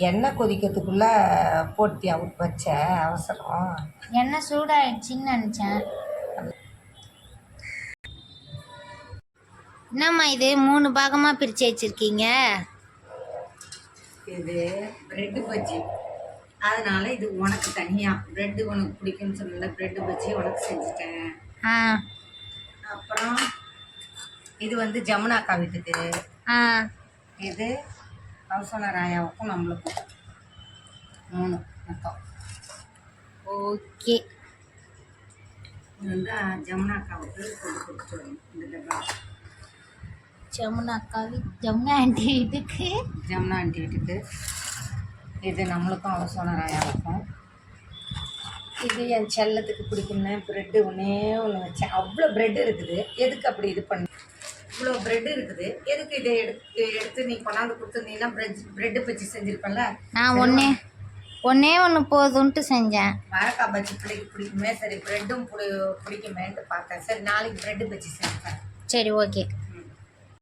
எண்ணெய் கொதிக்கிறதுக்குள்ளே போட்டியா வச்ச அவசரம். எண்ணெய் சூடாயிடுச்சின்னு நினச்சேன். என்னம்மா இது 3 பாகமாக பிரித்து வச்சுருக்கீங்க? இது ப்ரெட்டு பஜ்ஜி, அதனால இது உனக்கு தனியாக ப்ரெட்டு உனக்கு பிடிக்கும்னு சொன்னல, ப்ரெட்டு பஜ்ஜி உனக்கு செஞ்சுட்டேன். அப்புறம் இது வந்து ஜமுனாக்கா வீட்டுக்கு, இது கௌசல ராயாவுக்கும் நம்மளுக்கும் 3 மொத்தம். ஓகே. இது வந்து ஜமுனாக்காவுக்கு கொடுத்துட்டு வரணும். இந்த டப்பா ஜமுனா ஆண்டி வீட்டுக்கு, ஜமுனா ஆண்டி வீட்டுக்கு. இது நம்மளுக்கும் அவசர ராயாவுக்கும். இது என் செல்லத்துக்கு பிடிக்கும்னு ப்ரெட்டு ஒன்றே ஒன்று வச்சேன். அவ்வளோ ப்ரெட் இருக்குது, எதுக்கு அப்படி இது பண்ணி? இவ்வளோ ப்ரெட் இருக்குது, எதுக்கு இதை எடுத்து நீ கொண்டாந்து கொடுத்துருந்தீங்கன்னா ப்ரெட்டு பஜ்ஜி செஞ்சுருப்பேன்ல. நான் ஒன்றே ஒன்று போதுன்ட்டு செஞ்சேன். வாழைக்காய் பஜ்ஜி பிள்ளைக்கு பிடிக்குமே, சரி ப்ரெட்டும் பிடிக்குமேன்ட்டு பார்த்தேன். சரி நாளைக்கு ப்ரெட்டு பஜ்ஜி செஞ்சேன். சரி ஓகே.